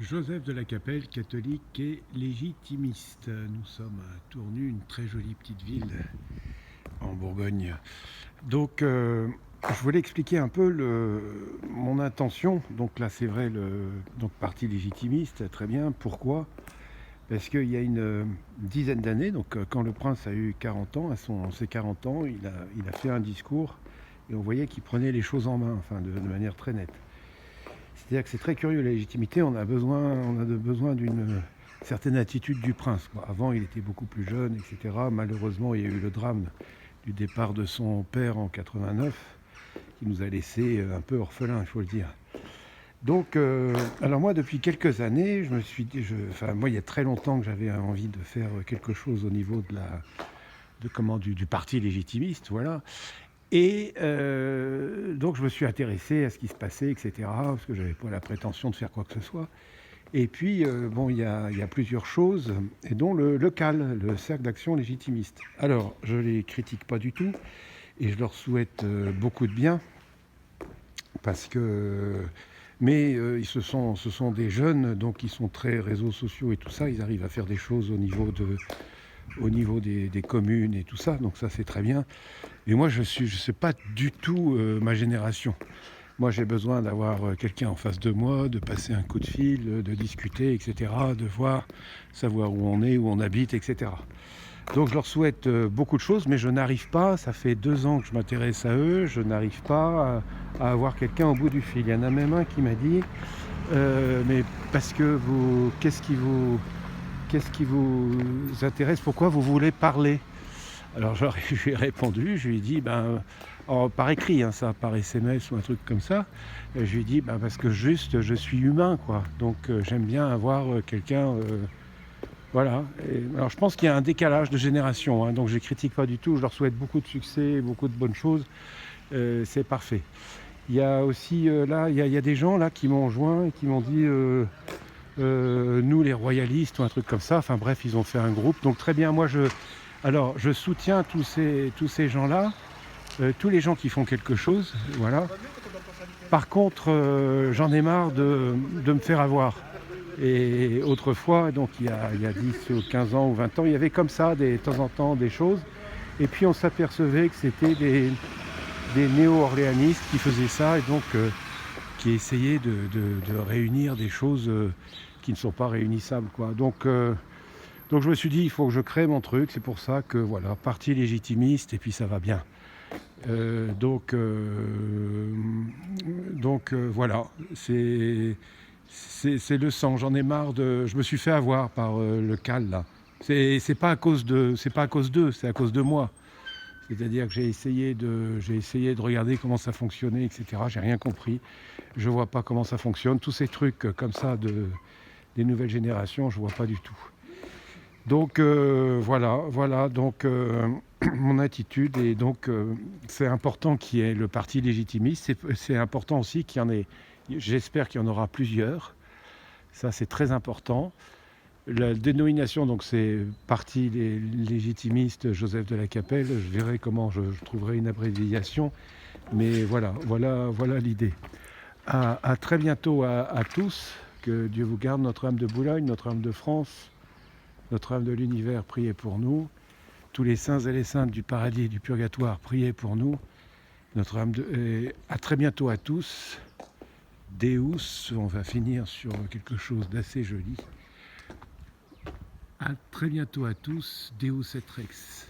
Joseph de la Capelle, catholique et légitimiste. Nous sommes à Tournu, une très jolie petite ville en Bourgogne. Donc, je voulais expliquer un peu mon intention. Donc là, c'est vrai, donc parti légitimiste, très bien. Pourquoi? Parce qu'il y a une dizaine d'années, donc quand le prince a eu 40 ans, ses 40 ans, il a fait un discours et on voyait qu'il prenait les choses en main, enfin de manière très nette. C'est-à-dire que c'est très curieux, la légitimité, on a besoin d'une certaine attitude du prince, quoi. Avant, il était beaucoup plus jeune, etc. Malheureusement, il y a eu le drame du départ de son père en 89, qui nous a laissés un peu orphelins, il faut le dire. Donc, alors moi, depuis quelques années, je me suis dit, moi, il y a très longtemps que j'avais envie de faire quelque chose au niveau du parti légitimiste, voilà. Et donc je me suis intéressé à ce qui se passait, etc., parce que je n'avais pas la prétention de faire quoi que ce soit. Et puis, bon, il y a plusieurs choses, et dont le CAL, le Cercle d'Action Légitimiste. Alors, je ne les critique pas du tout, et je leur souhaite beaucoup de bien, parce que... Mais ce sont des jeunes, donc ils sont très réseaux sociaux et tout ça, ils arrivent à faire des choses au niveau des communes et tout ça, donc ça c'est très bien. Et moi je sais pas du tout ma génération. Moi j'ai besoin d'avoir quelqu'un en face de moi, de passer un coup de fil, de discuter, etc., de voir, savoir où on est, où on habite, etc. Donc je leur souhaite beaucoup de choses, mais je n'arrive pas, ça fait 2 ans que je m'intéresse à eux, je n'arrive pas à avoir quelqu'un au bout du fil. Il y en a même un qui m'a dit, mais parce que qu'est-ce qui vous intéresse, pourquoi vous voulez parler? Alors je lui ai répondu, je lui ai dit, par écrit, hein, ça, par SMS ou un truc comme ça, je lui ai dit, parce que juste, je suis humain, quoi. Donc j'aime bien avoir quelqu'un, voilà. Alors je pense qu'il y a un décalage de génération, hein, donc je ne critique pas du tout, je leur souhaite beaucoup de succès, beaucoup de bonnes choses, c'est parfait. Il y a aussi, là, il y a des gens là qui m'ont joint et qui m'ont dit, nous les royalistes ou un truc comme ça, enfin bref, ils ont fait un groupe, donc très bien, alors, je soutiens tous ces gens-là, tous les gens qui font quelque chose, voilà. Par contre, j'en ai marre de me faire avoir. Et autrefois, donc il y a 10 ou 15 ans ou 20 ans, il y avait comme ça, de temps en temps, des choses. Et puis on s'apercevait que c'était des néo-orléanistes qui faisaient ça et donc qui essayaient de réunir des choses qui ne sont pas réunissables, quoi. Donc je me suis dit, il faut que je crée mon truc, c'est pour ça que voilà, parti légitimiste, et puis ça va bien. Voilà, c'est le sang, j'en ai marre je me suis fait avoir par le CAL là. C'est pas à cause d'eux, c'est à cause de moi. C'est-à-dire que j'ai essayé de regarder comment ça fonctionnait, etc. J'ai rien compris, je vois pas comment ça fonctionne. Tous ces trucs comme ça des nouvelles générations, je vois pas du tout. Donc voilà donc mon attitude, et donc c'est important qu'il y ait le parti légitimiste, c'est important aussi qu'il y en ait, j'espère qu'il y en aura plusieurs, ça c'est très important. La dénomination, donc c'est parti légitimiste Joseph de la Capelle, je verrai comment je trouverai une abréviation, mais voilà l'idée. À très bientôt à tous, que Dieu vous garde, notre âme de Boulogne, notre âme de France, notre âme de l'univers, priez pour nous. Tous les saints et les saintes du paradis et du purgatoire, priez pour nous. À très bientôt à tous. Deus, on va finir sur quelque chose d'assez joli. À très bientôt à tous. Deus et Rex.